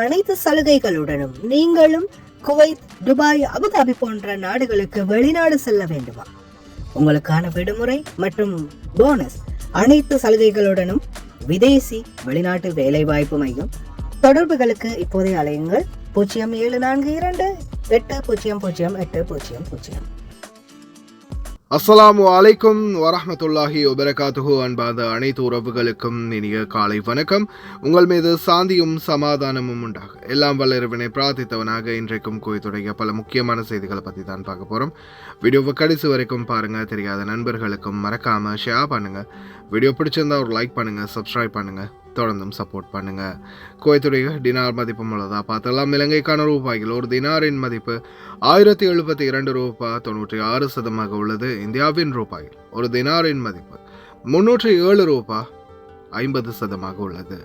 அனைத்து சலுகைகளுடனும் நீங்களும் Kuwait, Dubai, Abu Dhabi போன்ற நாடுகளுக்கு வெளிநாடு செல்ல வேண்டுமா? உங்களுக்கான விடுமுறை மற்றும் போனஸ் அனைத்து சலுகைகளுடனும் விதேசி வெளிநாட்டு வேலை வாய்ப்பு மையம். தொடர்புகளுக்கு இப்போதே அலையுங்கள் 0742-800-8000. அஸ்ஸலாமு அலைக்கும் வரஹ்மத்துல்லாஹி வபரகாத்துஹு. அன்பார்ந்த அனைத்து உறவுகளுக்கும் இனிய காலை வணக்கம். உங்கள் மீது சாந்தியும் சமாதானமும் உண்டாக எல்லாம் வல்ல இறைவனை பிரார்த்தித்தவனாக இன்றைக்கும் குவைத்துடைய பல முக்கியமான செய்திகளை பற்றி தான் பார்க்க போகிறோம். வீடியோவை கடைசி வரைக்கும் பாருங்கள். தெரியாத நண்பர்களுக்கும் மறக்காமல் ஷேர் பண்ணுங்கள். வீடியோ பிடிச்சிருந்தா ஒரு லைக் பண்ணுங்கள், சப்ஸ்கிரைப் பண்ணுங்கள், தொடர்ந்தும் சப்போர்ட் பண்ணுங்கள். குவைத்துடைய டினார் மதிப்பு உள்ளதா பார்த்தெல்லாம் இலங்கைக்கான ரூபாய்கள் ஒரு தினாரின் மதிப்பு 1072 ரூபாய் 96 உள்ளது. இந்தியாவின் ரூபாயில் ஒரு தினாரின் மதிப்பு 307 ரூபாய் 50 உள்ளது.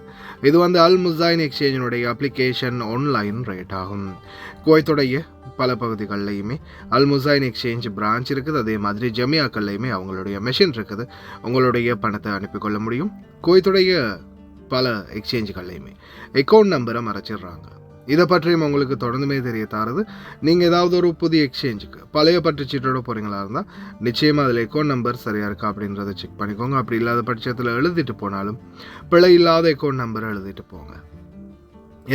இது அல் முசைன் எக்ஸ்சேஞ்சினுடைய அப்ளிகேஷன் ஆன்லைன் ரேட் ஆகும். குவைத்துடைய பல பகுதிகளிலையுமே அல் முசைன் எக்ஸ்சேஞ்ச் பிரான்ச் இருக்குது. அதே மாதிரி ஜமியாக்கள்லையுமே அவங்களுடைய மெஷின் இருக்குது. உங்களுடைய பணத்தை அனுப்பிக்கொள்ள முடியும். குவைத்துடைய பல எக்ஸ்சேஞ்சுகள்லையுமே அக்கௌண்ட் நம்பரை மறைச்சிடுறாங்க. இதை பற்றியும் உங்களுக்கு தொடர்ந்துமே தெரிய தாரது. நீங்கள் ஏதாவது ஒரு புதிய எக்ஸ்சேஞ்சுக்கு பழைய பற்றுச்சீட்டோட போகிறீங்களா இருந்தால் நிச்சயமாக அதில் அக்கௌண்ட் நம்பர் சரியாக இருக்கா அப்படின்றத செக் பண்ணிக்கோங்க. அப்படி இல்லாத பட்சத்தில் எழுதிட்டு போனாலும் பிழை இல்லாத அக்கௌண்ட் நம்பரை எழுதிட்டு போங்க.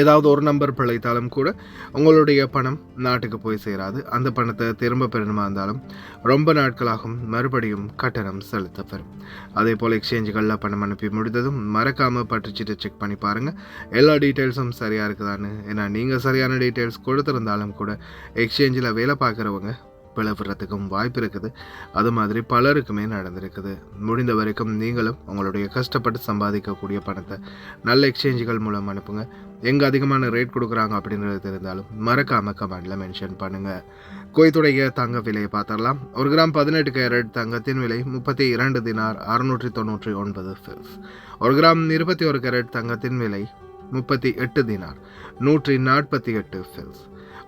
ஏதாவது ஒரு நம்பர் பிழைத்தாலும் கூட உங்களுடைய பணம் நாட்டுக்கு போய் சேராது. அந்த பணத்தை திரும்ப பெறணுமா இருந்தாலும் ரொம்ப நாட்களாகும், மறுபடியும் கட்டணம் செலுத்த பெறும். அதே போல் எக்ஸ்சேஞ்சுகளில் பணம் அனுப்பி முடிந்ததும் மறக்காமல் பற்றுச்சீட்டை செக் பண்ணி பாருங்கள் எல்லா டீட்டெயில்ஸும் சரியாக இருக்குதான்னு. ஏன்னா நீங்கள் சரியான டீட்டெயில்ஸ் கொடுத்துருந்தாலும் கூட எக்ஸ்சேஞ்சில் வேலை பார்க்குறவங்க பிளவுறதுக்கும் வாய்ப்பு இருக்குது. அது மாதிரி பலருக்குமே நடந்திருக்குது. முடிந்த வரைக்கும் நீங்களும் உங்களுடைய கஷ்டப்பட்டு சம்பாதிக்கக்கூடிய பணத்தை நல்ல எக்ஸ்சேஞ்சுகள் மூலம் அனுப்புங்க. எங்கே அதிகமான ரேட் கொடுக்குறாங்க அப்படின்றது தெரிந்தாலும் மறக்காமல் கமெண்டில் மென்ஷன் பண்ணுங்கள். குவைத்துடைய தங்க விலையை பார்த்துடலாம். 1 கிராம் 18 கேரட் தங்கத்தின் விலை 32 தினார் 699 ஃபில்ஸ். 1 கிராம் 21 கேரட் தங்கத்தின் விலை 38 தினார் 148 ஃபில்ஸ்.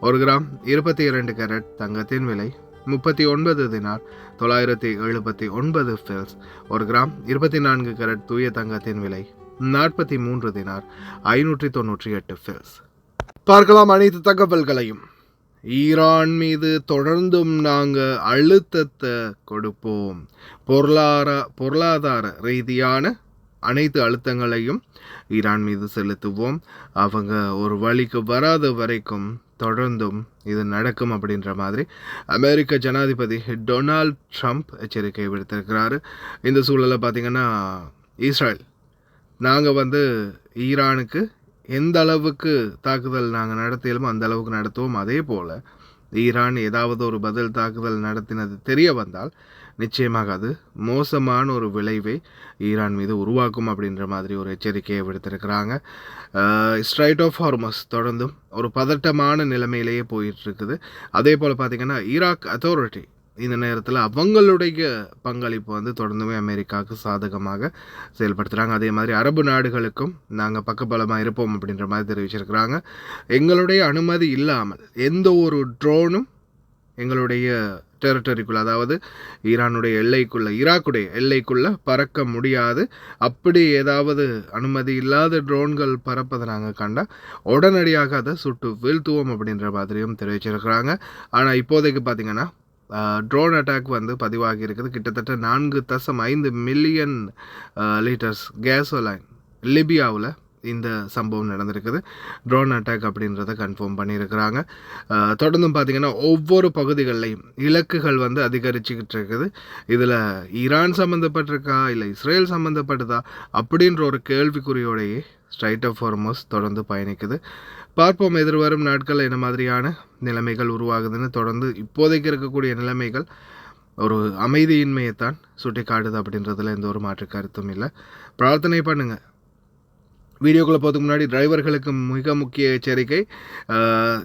1 கிராம் 22 கேரட் தங்கத்தின் விலை 39 தினார் 979 ஃபில்ஸ். 1 கிராம் 24 கேரட் தூய தங்கத்தின் விலை 43 தினார் 598 ஃபில்ஸ். பார்க்கலாம் அனைத்து தகவல்களையும். ஈரான் மீது தொடர்ந்தும் நாங்கள் அழுத்தத்தை கொடுப்போம். பொருளாதார ரீதியான அனைத்து அழுத்தங்களையும் ஈரான் மீது செலுத்துவோம். அவங்க ஒரு வழிக்கு வராத வரைக்கும் தொடர்ந்தும் இது நடக்கும் அப்படின்ற மாதிரி அமெரிக்க ஜனாதிபதி டொனால்ட் ட்ரம்ப் எச்சரிக்கை விடுத்திருக்கிறாரு. இந்த சூழலை பார்த்திங்கன்னா இஸ்ரேல் நாங்கள் ஈரானுக்கு எந்த அளவுக்கு தாக்குதல் நாங்கள் நடத்தியலுமோ அந்த அளவுக்கு நடத்துவோம். அதே போல் ஈரான் ஏதாவது ஒரு பதில் தாக்குதல் நடத்தினது தெரிய வந்தால் நிச்சயமாக அது மோசமான ஒரு விளைவை ஈரான் மீது உருவாக்கும் அப்படின்ற மாதிரி ஒரு எச்சரிக்கையை விடுத்திருக்கிறாங்க. ஸ்ட்ரைட் ஆஃப் ஹார்மஸ் தொடர்ந்தும் ஒரு பதட்டமான நிலைமையிலேயே போயிட்டுருக்குது. அதே போல் பார்த்திங்கன்னா ஈராக் அத்தாரிட்டி இந்த நேரத்தில் அவங்களுடைய பங்களிப்பு தொடர்ந்துமே அமெரிக்காவுக்கு சாதகமாக செயல்படுத்துகிறாங்க. அதே மாதிரி அரபு நாடுகளுக்கும் நாங்கள் பக்கபலமாக இருப்போம் அப்படின்ற மாதிரி தெரிவிச்சிருக்கிறாங்க. எங்களுடைய அனுமதி இல்லாமல் எந்த ஒரு ட்ரோனும் எங்களுடைய டெரிட்டரிக்குள்ளே, அதாவது ஈரானுடைய எல்லைக்குள்ளே, ஈராக்குடைய எல்லைக்குள்ளே பறக்க முடியாது. அப்படி ஏதாவது அனுமதி இல்லாத ட்ரோன்கள் பறப்பதை நாங்கள் கண்டால் உடனடியாக அதை சுட்டு வீழ்த்துவோம் அப்படின்ற மாதிரியும் தெரிவிச்சிருக்கிறாங்க. ஆனால் இப்போதைக்கு பார்த்திங்கன்னா ட்ரோன் அட்டாக் பதிவாகி இருக்குது. கிட்டத்தட்ட 4.5 மில்லியன் லிட்டர்ஸ் கேசோலைன் லிபியாவில் இந்த சம்பவம் நடந்திருக்குது. ட்ரோன் அட்டாக் அப்படின்றத கன்ஃபார்ம் பண்ணியிருக்கிறாங்க. தொடர்ந்தும் பார்த்திங்கன்னா ஒவ்வொரு பகுதிகளிலையும் இலக்குகள் அதிகரிச்சுக்கிட்டு இருக்குது. இதில் ஈரான் சம்மந்தப்பட்டிருக்கா இல்லை இஸ்ரேல் சம்மந்தப்பட்டதா அப்படின்ற ஒரு கேள்விக்குறியோடையே ஸ்ட்ரைட் ஆஃப் ஹார்மஸ் தொடர்ந்து பயணிக்குது. பார்ப்போம் எதிர்வரும் நாட்கள் என்ன மாதிரியான நிலைமைகள் உருவாகுதுன்னு. தொடர்ந்து இப்போதைக்கு இருக்கக்கூடிய நிலைமைகள் ஒரு அமைதியின்மையைத்தான் சுட்டி காட்டுது அப்படின்றதுல எந்த ஒரு மாற்று கருத்தும் இல்லை. பிரார்த்தனை பண்ணுங்கள். வீடியோக்குள்ளே போகிறதுக்கு முன்னாடி டிரைவர்களுக்கு மிக முக்கிய எச்சரிக்கை.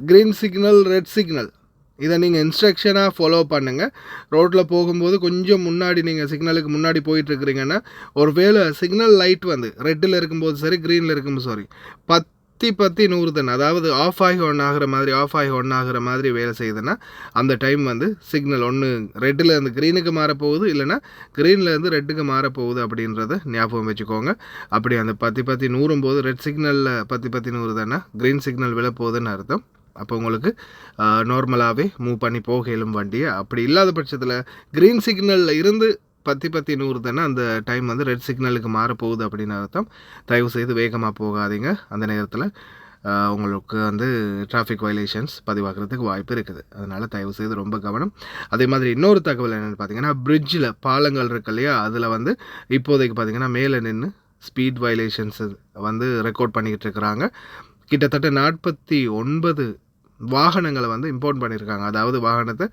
க்ரீன் சிக்னல், ரெட் சிக்னல் இதை நீங்கள் இன்ஸ்ட்ரக்ஷனாக ஃபாலோ பண்ணுங்கள். ரோட்டில் போகும்போது கொஞ்சம் முன்னாடி நீங்கள் சிக்னலுக்கு முன்னாடி போயிட்டுருக்கிறீங்கன்னா ஒரு வேளை சிக்னல் லைட் ரெட்டில் இருக்கும்போது சரி, க்ரீனில் இருக்கும்போது சரி, பத்தி 100 தானே, அதாவது ஆஃப் ஆகி ஒன் ஆகிற மாதிரி வேலை செய்யுதுன்னா அந்த டைம் வந்து சிக்னல் ஒன்று ரெட்டில் இருந்து க்ரீனுக்கு மாறப்போகுது, இல்லைனா க்ரீனில் இருந்து ரெட்டுக்கு மாறப்போகுது அப்படின்றத ஞாபகம் வச்சுக்கோங்க. அப்படி அந்த பத்தி 100 போது ரெட் சிக்னலில் பத்தி 100 தானே, க்ரீன் சிக்னல் விழப்போகுதுன்னு அர்த்தம். அப்போ உங்களுக்கு நார்மலாகவே மூவ் பண்ணி போகலும் வண்டியை. அப்படி இல்லாத பட்சத்தில் க்ரீன் சிக்னலில் இருந்து பத்தி 100 தானே, அந்த டைம் வந்து ரெட் சிக்னலுக்கு மாறப்போகுது அப்படின்னு அர்த்தம். தயவு செய்து வேகமாக போகாதீங்க. அந்த நேரத்தில் உங்களுக்கு வந்து டிராஃபிக் வயலேஷன்ஸ் பதிவாகிறதுக்கு வாய்ப்பு இருக்குது. அதனால் தயவு செய்து ரொம்ப கவனம். அதே மாதிரி இன்னொரு தகவல் என்னென்னு பார்த்தீங்கன்னா, பிரிட்ஜில் பாலங்கள் இருக்கு இல்லையா, அதில் வந்து இப்போதைக்கு பார்த்திங்கன்னா மேலே நின்று ஸ்பீட் வயலேஷன்ஸ் வந்து ரெக்கார்ட் பண்ணிக்கிட்டு இருக்கிறாங்க. கிட்டத்தட்ட 49 வாகனங்களை வந்து இம்போர்ட் பண்ணியிருக்காங்க. அதாவது வாகனத்தை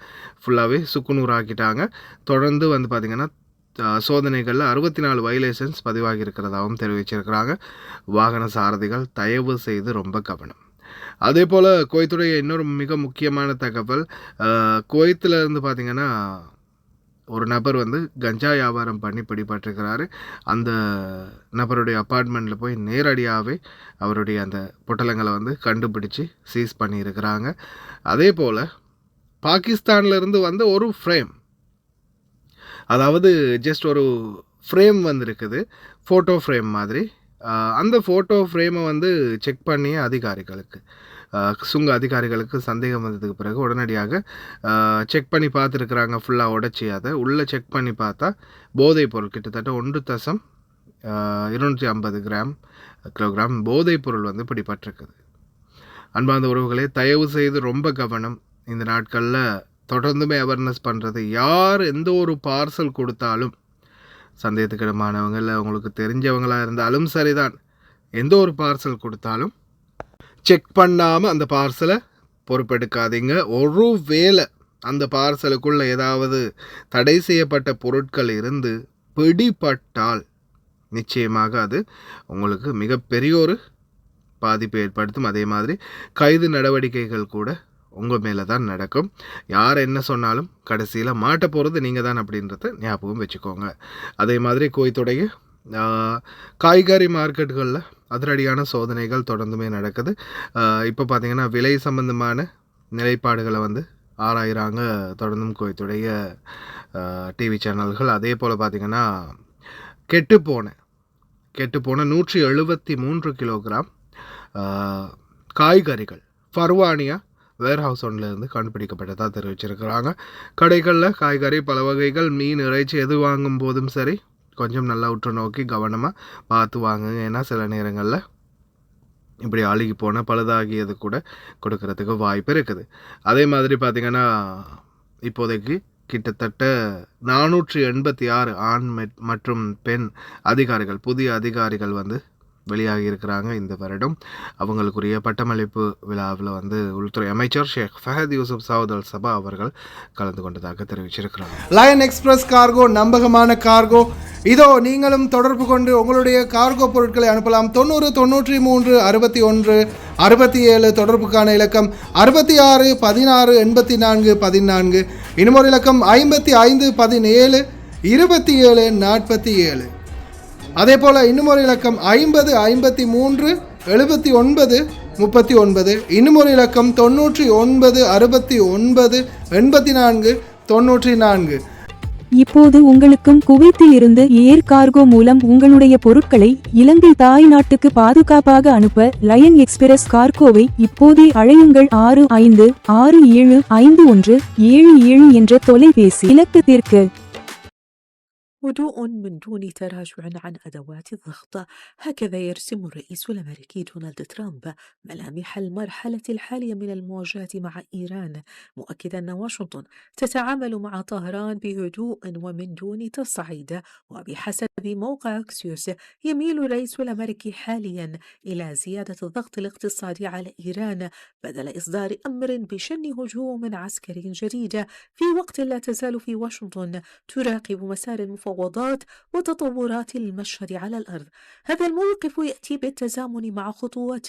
ஃபுல்லாகவே சுக்குநூறாக்கிட்டாங்க. தொடர்ந்து வந்து பார்த்திங்கன்னா சோதனைகளில் 64 வயலேஷன்ஸ் பதிவாகி இருக்கிறதாகவும் தெரிவிச்சிருக்கிறாங்க. வாகன சாரதிகள் தயவு செய்து ரொம்ப கவனம். அதே போல் குவைத்துடைய இன்னொரு மிக முக்கியமான தகவல், குவைத்தில் இருந்து பார்த்திங்கன்னா ஒரு நபர் வந்து கஞ்சா வியாபாரம் பண்ணி பிடிபட்டிருக்கிறாரு. அந்த நபருடைய அப்பார்ட்மெண்ட்டில் போய் நேரடியாகவே அவருடைய அந்த பொட்டலங்களை வந்து கண்டுபிடிச்சி சீஸ் பண்ணியிருக்கிறாங்க. அதே போல் பாகிஸ்தான்லேருந்து வந்த ஒரு ஃப்ரேம், அதாவது ஜஸ்ட் ஒரு ஃப்ரேம் வந்துருக்குது, ஃபோட்டோ ஃப்ரேம் மாதிரி. அந்த ஃபோட்டோ ஃப்ரேமை வந்து செக் பண்ணிய அதிகாரிகளுக்கு, சுங்க அதிகாரிகளுக்கு சந்தேகம் வந்ததுக்கு பிறகு உடனடியாக செக் பண்ணி பார்த்துருக்குறாங்க. ஃபுல்லாக உடச்சி அதை உள்ளே செக் பண்ணி பார்த்தா போதைப் பொருள் கிட்டத்தட்ட 1.250 கிலோகிராம் போதைப் பொருள் வந்து பிடிபட்டிருக்குது. அன்பார்ந்த உறவுகளே, தயவு செய்து ரொம்ப கவனம். இந்த நாட்களில் தொடர்ந்துமே அவேர்னஸ் பண்ணுறது, யார் எந்த ஒரு பார்சல் கொடுத்தாலும், சந்தேகத்துக்கிடமானவங்க இல்லை உங்களுக்கு தெரிஞ்சவங்களாக இருந்தாலும் சரிதான், எந்த ஒரு பார்சல் கொடுத்தாலும் செக் பண்ணாமல் அந்த பார்சலை பொறுப்பெடுக்காதீங்க. ஒரு வேளை அந்த பார்சலுக்குள்ளே ஏதாவது தடை செய்யப்பட்ட பொருட்கள் இருந்து பிடிபட்டால் நிச்சயமாக அது உங்களுக்கு மிகப்பெரிய ஒரு பாதிப்பை ஏற்படுத்தும். அதே மாதிரி கைது நடவடிக்கைகள் கூட உங்கள் மேலே தான் நடக்கும். யார் என்ன சொன்னாலும் கடைசியில் மாட்ட போகிறது நீங்கள் தான் அப்படின்றத ஞாபகம் வச்சுக்கோங்க. அதே மாதிரி குவைத்துடைய காய்கறி மார்க்கெட்டுகளில் அதிரடியான சோதனைகள் தொடர்ந்துமே நடக்குது. இப்போ பார்த்திங்கன்னா விலை சம்பந்தமான நிலைப்பாடுகளை வந்து ஆராயிறாங்க தொடர்ந்தும் குவைத்துடைய டிவி சேனல்கள். அதே போல் பார்த்திங்கன்னா கெட்டுப்போன 173 கிலோகிராம் காய்கறிகள் ஃபர்வானியா வேர்ஹவுஸ் ஒன்றிலிருந்து கண்டுபிடிக்கப்பட்டதாக தெரிவிச்சிருக்கிறாங்க. கடைகளில் காய்கறி, பல வகைகள், மீன், இறைச்சி எது வாங்கும் போதும் சரி கொஞ்சம் நல்லா உற்று நோக்கி கவனமாக பார்த்து வாங்குங்க. ஏன்னா சில நேரங்களில் இப்படி அழுகி போன பழுதாகியது கூட கொடுக்கறதுக்கு வாய்ப்பு இருக்குது. அதே மாதிரி பார்த்திங்கன்னா இப்போதைக்கு கிட்டத்தட்ட 486 ஆண் மற்றும் பெண் அதிகாரிகள், புதிய அதிகாரிகள் வந்து வெளியாகி இருக்கிறாங்க இந்த வருடம். அவங்களுக்குரிய பட்டமளிப்பு விழாவில் வந்து உள்துறை அமைச்சர் ஷேக் ஃபஹத் யூசுப் சவுத் அல் சபா அவர்கள் கலந்து கொண்டதாக தெரிவிச்சிருக்கிறாங்க. லயன் எக்ஸ்பிரஸ் கார்கோ நம்பகமான கார்கோ. இதோ நீங்களும் தொடர்பு கொண்டு உங்களுடைய கார்கோ பொருட்களை அனுப்பலாம். 90 93 61 67 தொடர்புக்கான இலக்கம் 66 16 84 14. இன்னும் ஒரு இலக்கம் 55 17 27 47. அதே போல் இன்னும் ஒரு இலக்கம் 50 53 79 39. இன்னும் ஒரு இலக்கம் 99 69 84 94. இப்போது உங்களுக்கும் குவைத்தில் இருந்து ஏர் கார்கோ மூலம் உங்களுடைய பொருட்களை இலங்கை தாய் நாட்டுக்கு பாதுகாப்பாக அனுப்ப லயன் எக்ஸ்பிரஸ் கார்கோவை இப்போதே அழையுங்கள். 65675177 என்ற தொலைபேசி இலக்கத்திற்கு. هدوء من دون تراجع عن أدوات الضغط، هكذا يرسم الرئيس الأمريكي دونالد ترامب ملامح المرحلة الحالية من المواجهة مع إيران، مؤكدا أن واشنطن تتعامل مع طهران بهدوء ومن دون تصعيد. وبحسب موقع أكسيوس يميل الرئيس الأمريكي حاليا إلى زيادة الضغط الاقتصادي على إيران بدل إصدار أمر بشن هجوم عسكري جديد، في وقت لا تزال في واشنطن تراقب مسار المفاوضات وتطورات المشهد على الأرض. هذا الموقف يأتي بالتزامن مع خطوات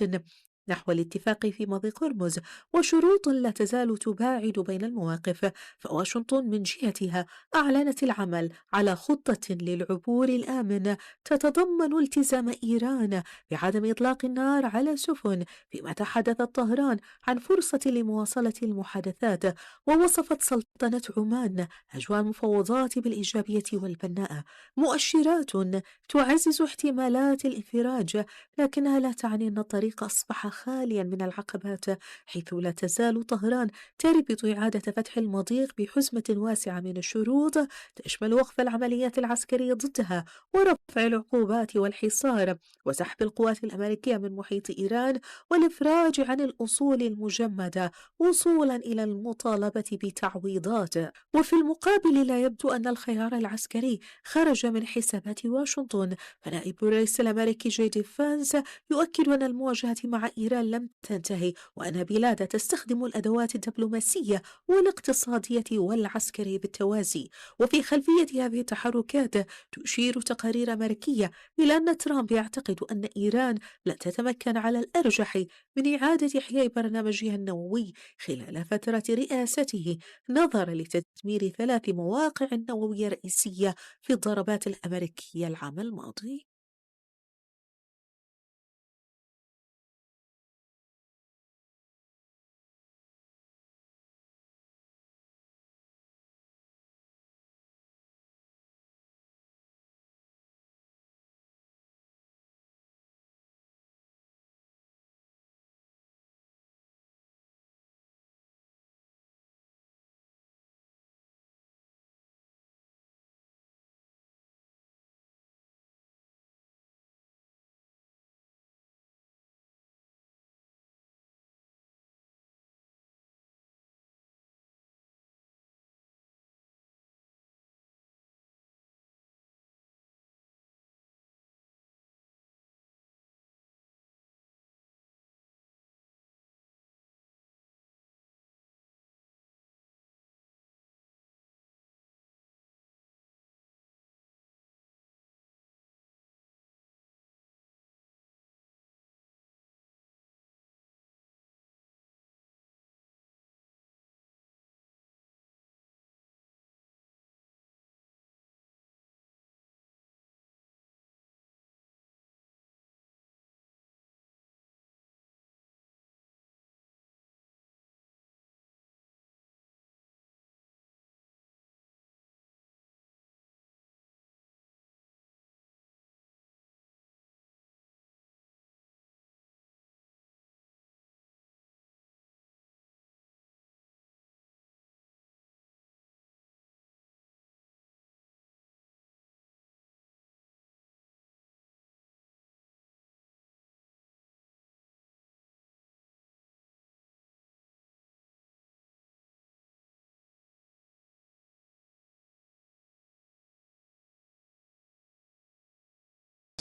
نحو الاتفاق في مضيق هرمز، وشروط لا تزال تباعد بين المواقف. فواشنطن من جهتها أعلنت العمل على خطة للعبور الآمن تتضمن التزام إيران بعدم إطلاق النار على سفن، فيما تحدثت طهران عن فرصة لمواصلة المحادثات. ووصفت سلطنة عمان أجواء المفاوضات بالإيجابية والبناءة، مؤشرات تعزز احتمالات الانفراج، لكنها لا تعني أن الطريق أصبح خاليا من العقبات، حيث لا تزال طهران تربط إعادة فتح المضيق بحزمة واسعة من الشروط تشمل وقف العمليات العسكرية ضدها، ورفع العقوبات والحصار، وسحب القوات الأمريكية من محيط إيران، والإفراج عن الأصول المجمدة وصولا إلى المطالبة بتعويضات. وفي المقابل لا يبدو أن الخيار العسكري خرج من حسابات واشنطن، فنائب الرئيس الأمريكي جي دي فانس يؤكد أن المواجهة مع إيران لم تنتهي، وأن بلاده تستخدم الأدوات الدبلوماسية والاقتصادية والعسكرية بالتوازي. وفي خلفية هذه التحركات تشير تقارير أمريكية إلى أن ترامب يعتقد أن إيران لن تتمكن على الأرجح من إعادة إحياء برنامجها النووي خلال فترة رئاسته، نظرا لتدمير 3 مواقع نووية رئيسية في الضربات الأمريكية العام الماضي.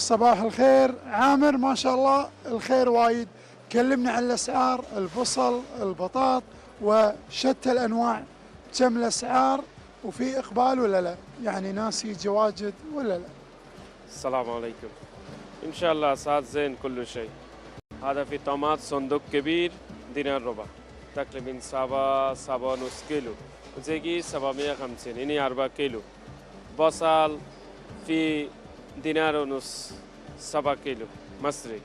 صباح الخير عامر، ما شاء الله الخير وايد. كلمنا عن الأسعار، البصل، البطاط وشتى الأنواع، كم الأسعار وفي إقبال ولا لا؟ يعني ناس يجي واجد ولا لا؟ السلام عليكم. إن شاء الله أسعار زين كل شيء. هذا في طماط صندوق كبير دينار ربع، تقريبا 7 نص كيلو، زيجي 750، إني 4 كيلو. بصل في دينار ونص 7 كيلو مصري.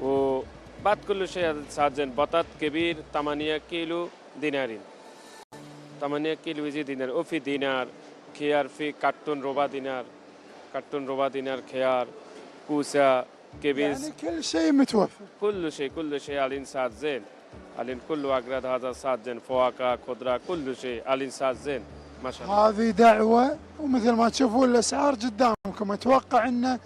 وبعد كل شيء هذا أسعار زين. بطاط كبير 8 كيلو دينارين، 8 كيلو يجي دينار. وفي دينار خيار في كرتون ربع دينار خيار، كوسة كبيز، يعني كل شيء متوفر. كل شيء على سعر زين. على كل أغراض هذا سعر زين، فواكه خضرة كل شيء على سعر زين ما شاء الله. هذه دعوة، ومثل ما تشوفون الأسعار قدامكم، أتوقع أنه